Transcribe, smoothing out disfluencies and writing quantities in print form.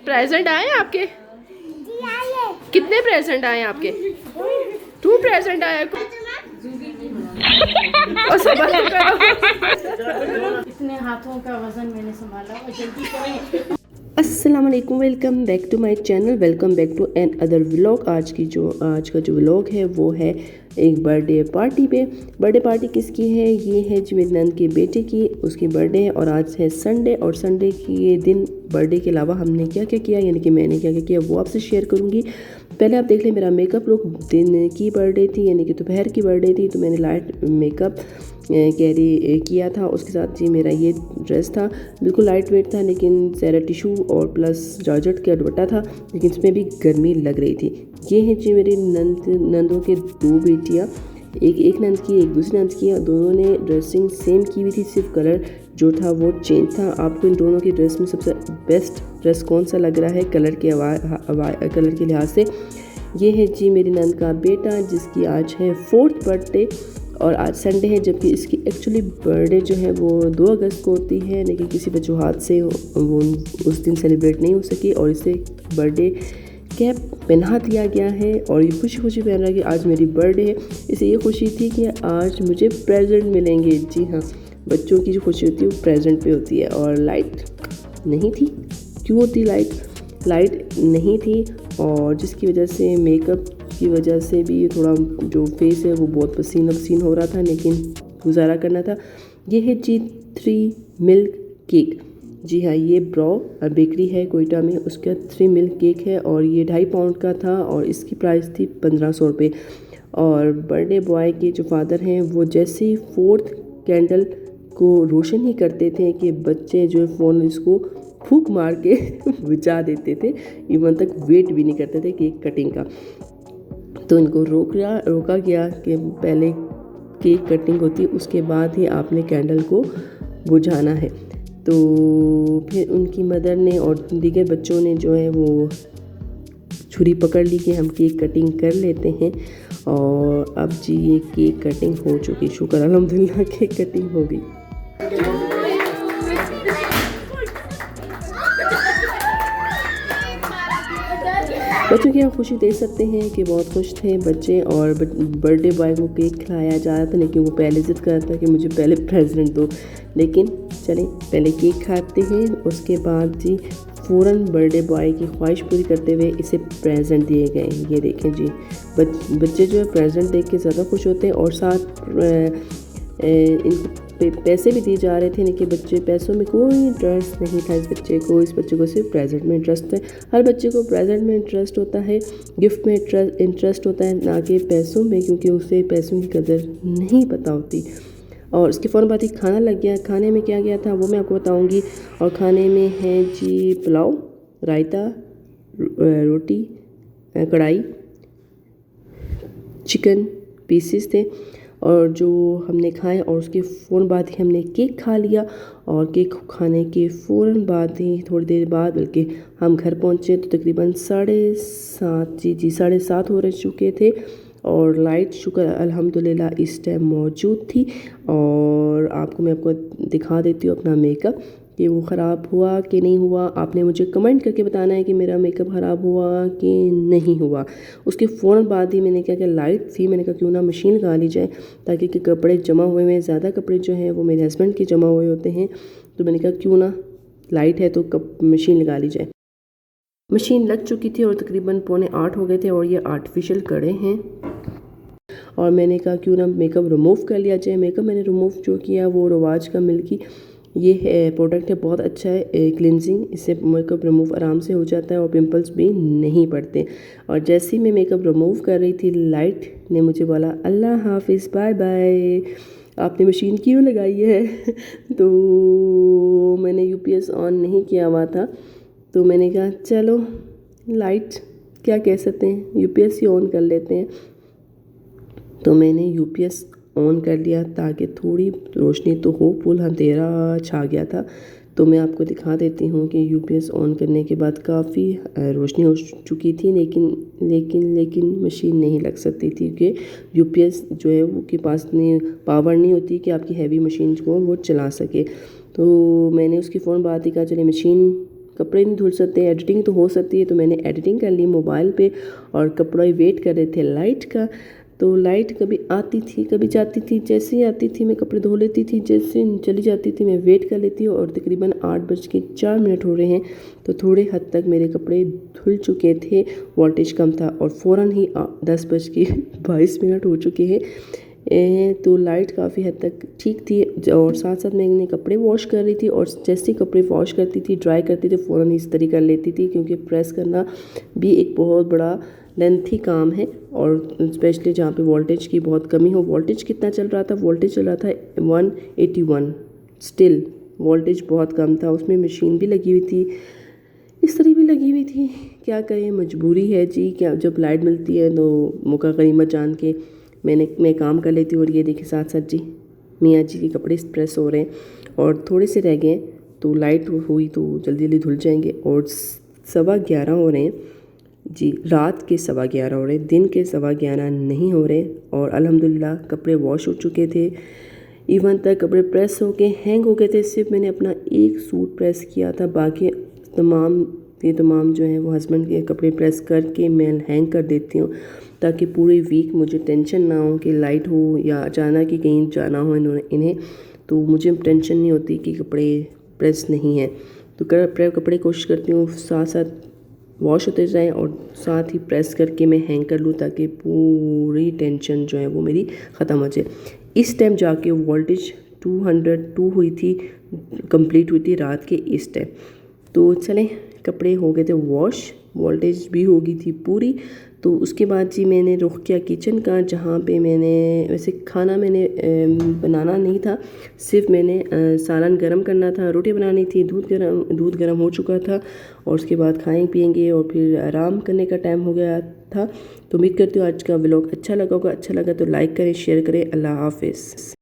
Present आए आपके? कितने प्रेजेंट आए आपके? 2 प्रेजेंट आए। और संभाल के करो। इतने हाथों का वजन मैंने संभाला और जल्दी करें। अस्सलाम वालेकुम, welcome back to my channel, welcome back to another vlog. आज का जो व्लॉग है वो है एक बर्थडे पार्टी पे। बर्थडे पार्टी किसकी है? ये है जी मेरी नंद के बेटे की, उसकी बर्थडे है और आज है संडे। और संडे के दिन बर्थडे के अलावा हमने क्या क्या किया, यानी कि मैंने क्या क्या किया वो आपसे शेयर करूँगी। पहले आप देख लें मेरा मेकअप लुक। दिन की बर्थडे थी, यानी कि दोपहर की बर्थडे थी, तो मैंने लाइट मेकअप कैरी किया था। उसके साथ जी मेरा ये ड्रेस था, बिल्कुल लाइट वेट था, लेकिन सारा टिशू और प्लस जॉर्जेट का दुपट्टा था, लेकिन इसमें भी गर्मी लग रही थी। ये हैं जी मेरी नंदों के 2 बेटियाँ, एक नंद की एक दूसरी नंद की, और दोनों ने ड्रेसिंग सेम की हुई थी, सिर्फ कलर जो था वो चेंज था। आपको इन दोनों की ड्रेस में सबसे बेस्ट ड्रेस कौन सा लग रहा है कलर के लिहाज से? ये है जी मेरी नंद का बेटा, जिसकी आज है 4th बर्थडे और आज संडे है, जबकि इसकी एक्चुअली बर्थडे जो है वो 2 अगस्त को होती है, लेकिन किसी वजूहात से वो उस दिन सेलिब्रेट नहीं हो सकी और इसे बर्थडे कैप पहना दिया गया है। और ये खुशी खुशी पहन रहा है कि आज मेरी बर्थडे है। इसे ये खुशी थी कि आज मुझे प्रेजेंट मिलेंगे। जी हाँ, बच्चों की जो खुशी होती है वो प्रेजेंट पे होती है। और लाइट नहीं थी। क्यों होती लाइट नहीं थी, और जिसकी वजह से मेकअप की वजह से भी थोड़ा जो फेस है वो बहुत पसीना हो रहा था, लेकिन गुजारा करना था। ये है जी 3 मिल्क केक। जी हाँ, ये ब्रो बेकरी है कोयटा में, उसका 3 मिल्क केक है और ये 2.5 पाउंड का था और इसकी प्राइस थी 1500 रुपये। और बर्थडे बॉय के जो फादर हैं वो जैसे ही 4th कैंडल को रोशन ही करते थे कि बच्चे जो है फ़ोन इसको फूंक मार के बुझा देते थे, इवन तक वेट भी नहीं करते थे केक कटिंग का। तो इनको रोका गया कि पहले केक कटिंग होती है, उसके बाद ही आपने कैंडल को बुझाना है। तो फिर उनकी मदर ने और दीगर बच्चों ने जो है वो छुरी पकड़ ली कि हम केक कटिंग कर लेते हैं। और अब जी ये केक कटिंग हो चुकी, शुक्र अल्हम्दुलिल्लाह केक कटिंग हो गई। बच्चों की आप खुशी देख सकते हैं कि बहुत खुश थे बच्चे, और बर्थडे बॉय को केक खिलाया जा रहा था, लेकिन वो पहले जिद कर रहा था कि मुझे पहले प्रेजेंट दो। लेकिन चलें पहले केक खाते हैं, उसके बाद जी फ़ौरन बर्थडे बॉय की ख्वाहिश पूरी करते हुए इसे प्रेजेंट दिए गए। ये देखें जी, बच्चे जो है प्रेजेंट देख के ज़्यादा खुश होते हैं, और साथ इनको पैसे भी दिए जा रहे थे, लेकिन बच्चे पैसों में कोई इंटरेस्ट नहीं था। इस बच्चे को सिर्फ प्रेजेंट में इंटरेस्ट है। हर बच्चे को प्रेजेंट में इंटरेस्ट होता है, गिफ्ट में इंटरेस्ट होता है, ना कि पैसों में, क्योंकि उसे पैसों की कदर नहीं पता होती। और उसके फ़ौरन बाद ही खाना लग गया। खाने में क्या गया था वो मैं आपको बताऊँगी। और खाने में है जी पुलाव, रायता, रोटी, कढ़ाई, चिकन पीसेस थे, और जो हमने खाए, और उसके फ़ौरन बाद ही हमने केक खा लिया। और केक खाने के फ़ौरन बाद ही थोड़ी देर बाद बल्कि हम घर पहुँचे तो तकरीबन 7:30 हो चुके थे, और लाइट शुक्र अल्हम्दुलिल्लाह इस टाइम मौजूद थी। और मैं आपको दिखा देती हूँ अपना मेकअप कि वो ख़राब हुआ कि नहीं हुआ। आपने मुझे कमेंट करके बताना है कि मेरा मेकअप ख़राब हुआ कि नहीं हुआ। उसके फ़ौरन बाद ही मैंने क्या लाइट थी, मैंने कहा क्यों ना मशीन लगा ली जाए, ताकि कि कपड़े जमा हुए हैं, ज़्यादा कपड़े जो हैं वो मेरे हस्बैंड के जमा हुए होते हैं। तो मैंने कहा क्यों ना लाइट है तो मशीन लगा ली जाए। मशीन लग चुकी थी और तकरीबन 7:45 हो गए थे, और ये आर्टिफिशियल कड़े हैं। और मैंने कहा क्यों ना मेकअप रिमूव कर लिया जाए। मेकअप मैंने रिमूव जो किया वो रवाज का मिल्की ये है प्रोडक्ट है, बहुत अच्छा है क्लिनजिंग, इससे मेकअप रिमूव आराम से हो जाता है और पिंपल्स भी नहीं पड़ते। और जैसे ही मैं मेकअप रिमूव कर रही थी, लाइट ने मुझे बोला अल्लाह हाफिज़, बाय बाय, आपने मशीन क्यों लगाई है? तो मैंने यूपीएस ऑन नहीं किया हुआ था, तो मैंने कहा चलो लाइट क्या कह सकते हैं, यूपीएस ही ऑन कर लेते हैं। तो मैंने यूपीएस ऑन कर लिया ताकि थोड़ी रोशनी तो हो, फुल अंधेरा छा गया था। तो मैं आपको दिखा देती हूँ कि यूपीएस ऑन करने के बाद काफ़ी रोशनी हो चुकी थी, लेकिन मशीन नहीं लग सकती थी, क्योंकि यूपीएस जो है वो के पास नहीं पावर नहीं होती कि आपकी हैवी मशीन को वो चला सके। तो मैंने उसकी फ़ौरन बात ही कहा चलिए मशीन कपड़े नहीं धुल सकते, एडिटिंग तो हो सकती है, तो मैंने एडिटिंग कर ली मोबाइल पे और कपड़े वेट कर रहे थे लाइट का। तो लाइट कभी आती थी कभी जाती थी, जैसे ही आती थी मैं कपड़े धो लेती थी, जैसे चली जाती थी मैं वेट कर लेती हूँ। और तकरीबन 8:04 हो रहे हैं, तो थोड़े हद तक मेरे कपड़े धुल चुके थे, वोल्टेज कम था और फ़ौरन ही 10:22 हो चुके हैं। तो लाइट काफ़ी हद तक ठीक थी और साथ साथ मैंने कपड़े वॉश कर रही थी और जैसे कपड़े वॉश करती थी ड्राई करती थी फ़ौरन इस्त्री कर लेती थी, क्योंकि प्रेस करना भी एक बहुत बड़ा लेंथी काम है और स्पेशली जहाँ पे वोल्टेज की बहुत कमी हो। वोल्टेज कितना चल रहा था? वोल्टेज चल रहा था 181। स्टिल वोल्टेज बहुत कम था, उसमें मशीन भी लगी हुई थी, इस्त्री भी लगी हुई थी। क्या करें, मजबूरी है जी। क्या जब लाइट मिलती है तो मौका गनीमत जान के मैं काम कर लेती हूँ। और ये देखिए साथ साथ जी मियाँ जी के कपड़े प्रेस हो रहे हैं और थोड़े से रह गए, तो लाइट हुई तो जल्दी जल्दी धुल जाएंगे। और 11:15 हो रहे हैं जी, रात के 11:15 हो रहे हैं, दिन के 11:15 नहीं हो रहे। और अल्हम्दुलिल्लाह कपड़े वॉश हो चुके थे, इवन तक कपड़े प्रेस हो के हैंग हो गए थे। सिर्फ मैंने अपना एक सूट प्रेस किया था, बाकी तमाम जो है वो हस्बैंड के कपड़े प्रेस करके मैं हैंग कर देती हूँ, ताकि पूरी वीक मुझे टेंशन ना हो कि लाइट हो या अचानक ही कहीं जाना हो इन्हें, तो मुझे टेंशन नहीं होती कि कपड़े प्रेस नहीं है। तो कपड़े कोशिश करती हूँ साथ साथ वॉश होते जाएं और साथ ही प्रेस करके मैं हैंग कर लूँ, ताकि पूरी टेंशन जो है वो मेरी ख़त्म हो जाए। इस टाइम जाके वोल्टेज 202 हुई थी, कंप्लीट हुई थी रात के इस टाइम। तो चलें, कपड़े हो गए थे वॉश, वोल्टेज भी हो गई थी पूरी। तो उसके बाद जी मैंने रुख किया किचन का, जहाँ पे मैंने वैसे खाना मैंने बनाना नहीं था, सिर्फ मैंने सालन गरम करना था, रोटी बनानी थी, दूध गरम हो चुका था और उसके बाद खाएं पिएंगे और फिर आराम करने का टाइम हो गया था। तो उम्मीद करती हूँ आज का व्लॉग अच्छा लगा होगा। अच्छा लगा तो लाइक करें, शेयर करें। अल्लाह हाफिज़।